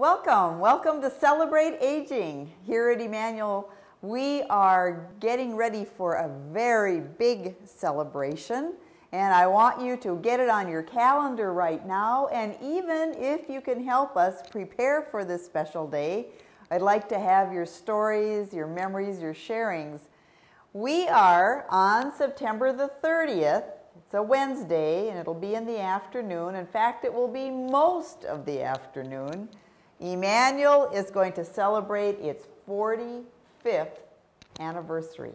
Welcome to Celebrate Aging. Here at Emmanuel, we are getting ready for a very big celebration, and I want you to get it on your calendar right now, and even if you can help us prepare for this special day, I'd like to have your stories, your memories, your sharings. We are on September the 30th. It's a Wednesday, and it'll be in the afternoon. In fact, it will be most of the afternoon. Emmanuel is going to celebrate its 45th anniversary.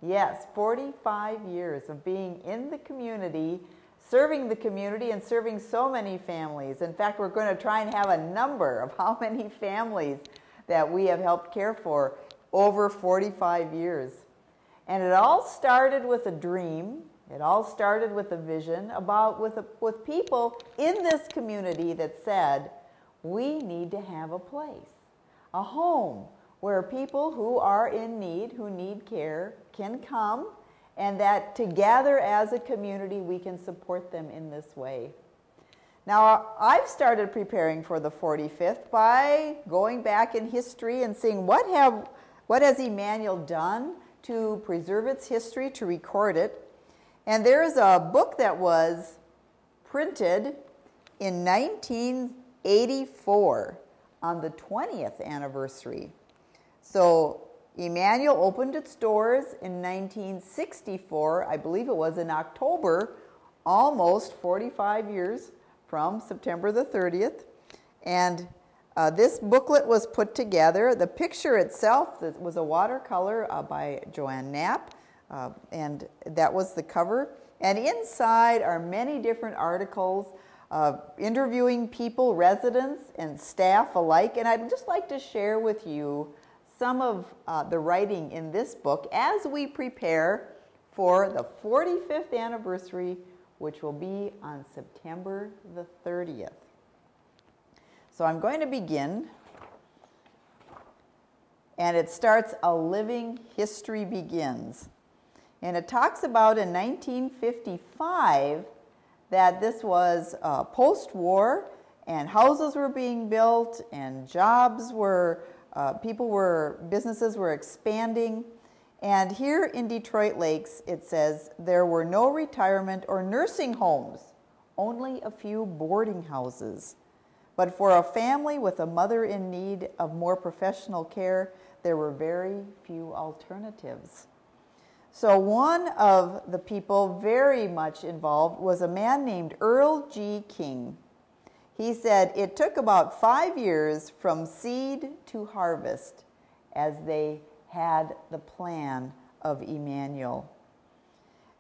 Yes, 45 years of being in the community, serving the community, and serving so many families. In fact, we're going to try and have a number of how many families that we have helped care for over 45 years. And it all started with a dream. It all started with a vision with people in this community that said, we need to have a place, a home where people who are in need, who need care, can come, and that together as a community we can support them in this way. Now, I've started preparing for the 45th by going back in history and seeing what has Emmanuel done to preserve its history, to record it. And there's a book that was printed in 1984 on the 20th anniversary. So Emmanuel opened its doors in 1964, I believe it was in October, almost 45 years from September the 30th. And this booklet was put together. The picture itself was a watercolor by Joanne Knapp, and that was the cover. And inside are many different articles interviewing people, residents, and staff alike. And I'd just like to share with you some of the writing in this book as we prepare for the 45th anniversary, which will be on September the 30th. So I'm going to begin, and it starts, "A Living History Begins." And it talks about in 1955 that this was post-war, and houses were being built, and jobs were, businesses were expanding. And here in Detroit Lakes, it says, there were no retirement or nursing homes, only a few boarding houses. But for a family with a mother in need of more professional care, there were very few alternatives. So one of the people very much involved was a man named Earl G. King. He said it took about 5 years from seed to harvest as they had the plan of Emmanuel.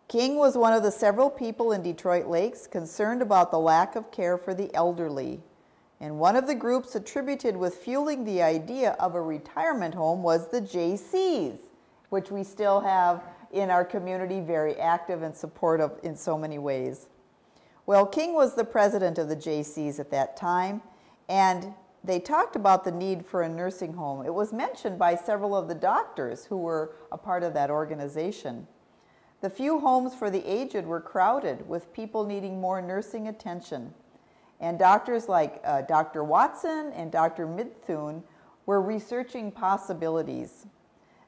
King was one of the several people in Detroit Lakes concerned about the lack of care for the elderly. And one of the groups attributed with fueling the idea of a retirement home was the JCs, which we still have in our community, very active and supportive in so many ways. Well, King was the president of the JCs at that time, and they talked about the need for a nursing home. It was mentioned by several of the doctors who were a part of that organization. The few homes for the aged were crowded with people needing more nursing attention. And doctors like Dr. Watson and Dr. Midthune were researching possibilities.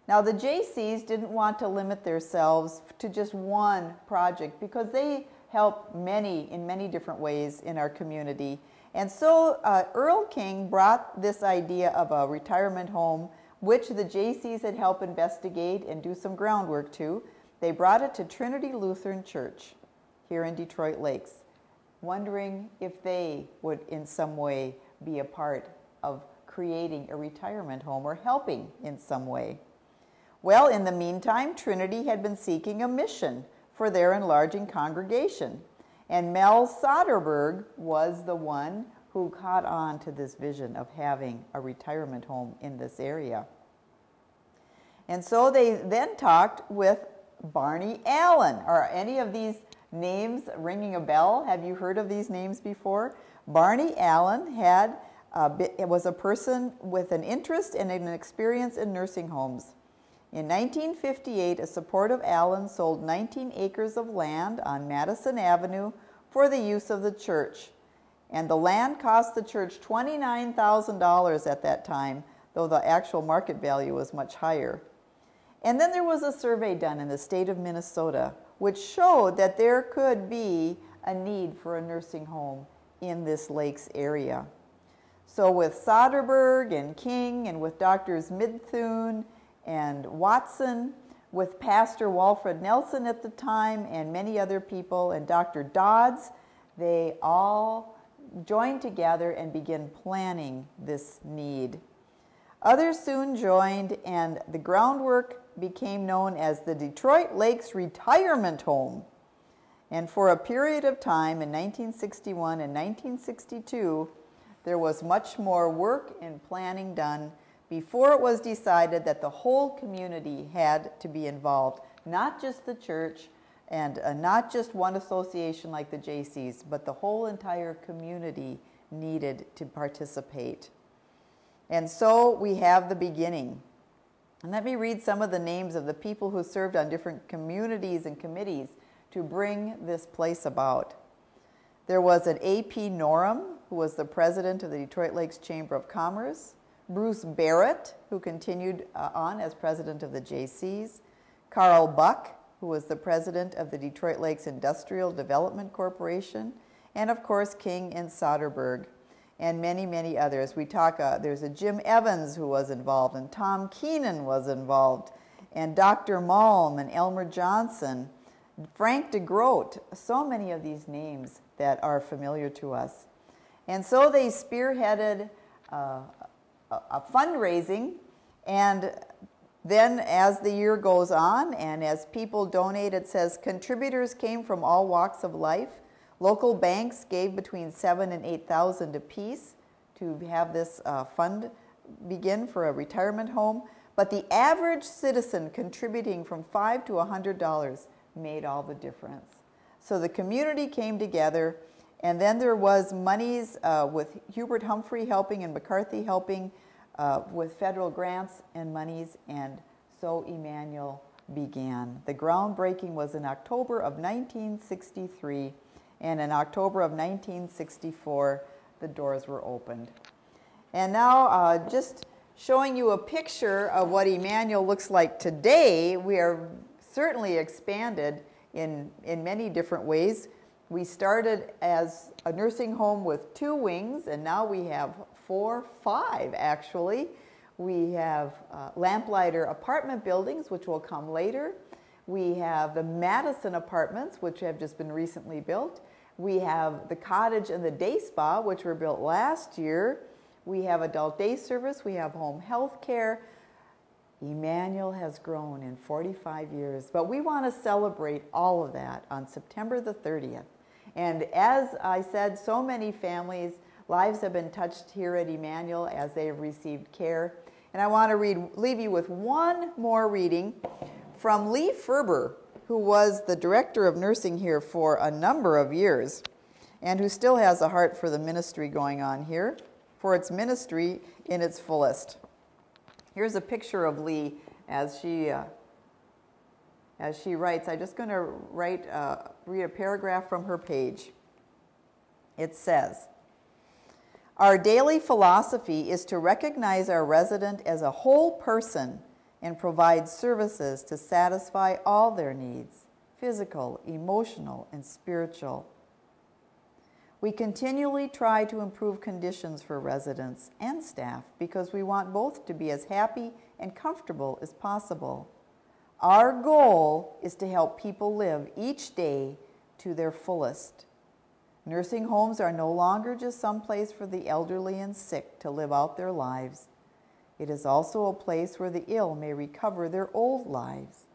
Now, the JCs didn't want to limit themselves to just one project because they help in many different ways in our community. And so Earl King brought this idea of a retirement home, which the JCs had helped investigate and do some groundwork to. They brought it to Trinity Lutheran Church here in Detroit Lakes, wondering if they would in some way be a part of creating a retirement home or helping in some way. Well, in the meantime, Trinity had been seeking a mission for their enlarging congregation, and Mel Soderberg was the one who caught on to this vision of having a retirement home in this area. And so they then talked with Barney Allen. Are any of these names ringing a bell? Have you heard of these names before? Barney Allen was a person with an interest and an experience in nursing homes. In 1958, a supportive Allen sold 19 acres of land on Madison Avenue for the use of the church. And the land cost the church $29,000 at that time, though the actual market value was much higher. And then there was a survey done in the state of Minnesota, which showed that there could be a need for a nursing home in this lakes area. So with Soderberg and King, and with Doctors Midthun and Watson, with Pastor Walfred Nelson at the time, and many other people, and Dr. Dodds, they all joined together and began planning this need. Others soon joined, and the groundwork became known as the Detroit Lakes Retirement Home. And for a period of time in 1961 and 1962, there was much more work and planning done before it was decided that the whole community had to be involved, not just the church and not just one association like the JCs, but the whole entire community needed to participate. And so we have the beginning. And let me read some of the names of the people who served on different communities and committees to bring this place about. There was an A.P. Norum, who was the president of the Detroit Lakes Chamber of Commerce, Bruce Barrett, who continued on as president of the JCs, Carl Buck, who was the president of the Detroit Lakes Industrial Development Corporation, and of course King and Soderberg, and many, many others. We talk, there's a Jim Evans who was involved, and Tom Keenan was involved, and Dr. Malm and Elmer Johnson, Frank DeGroat, so many of these names that are familiar to us. And so they spearheaded a fundraising, and then as the year goes on and as people donate, it says contributors came from all walks of life. Local banks gave between $7,000 and $8,000 apiece to have this fund begin for a retirement home. But the average citizen contributing from $5 to $100 made all the difference. So the community came together, and then there was monies with Hubert Humphrey helping and McCarthy helping with federal grants and monies, and so Emmanuel began. The groundbreaking was in October of 1963, and in October of 1964, the doors were opened. And now just showing you a picture of what Emmanuel looks like today. We are certainly expanded in many different ways. We started as a nursing home with 2 wings, and now we have 5 actually. We have Lamplighter apartment buildings, which will come later. We have the Madison apartments, which have just been recently built. We have the cottage and the day spa, which were built last year. We have adult day service. We have home health care. Emmanuel has grown in 45 years, but we want to celebrate all of that on September the 30th. And as I said, so many families' lives have been touched here at Emmanuel as they have received care. And I want to leave you with one more reading from Lee Ferber, who was the director of nursing here for a number of years and who still has a heart for the ministry going on here, for its ministry in its fullest. Here's a picture of Lee as she writes. I'm just going to read a paragraph from her page. It says, "Our daily philosophy is to recognize our resident as a whole person and provide services to satisfy all their needs, physical, emotional, and spiritual. We continually try to improve conditions for residents and staff because we want both to be as happy and comfortable as possible. Our goal is to help people live each day to their fullest. Nursing homes are no longer just some place for the elderly and sick to live out their lives. It is also a place where the ill may recover their old lives.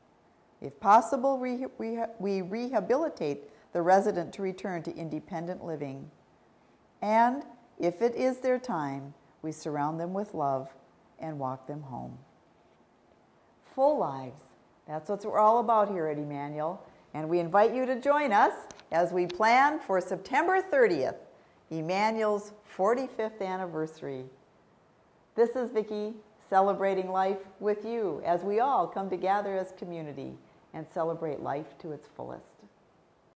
If possible, we rehabilitate the resident to return to independent living. And if it is their time, we surround them with love and walk them home." Full lives. That's what we're all about here at Emmanuel. And we invite you to join us as we plan for September 30th, Emmanuel's 45th anniversary. This is Vicki, celebrating life with you as we all come together as community and celebrate life to its fullest.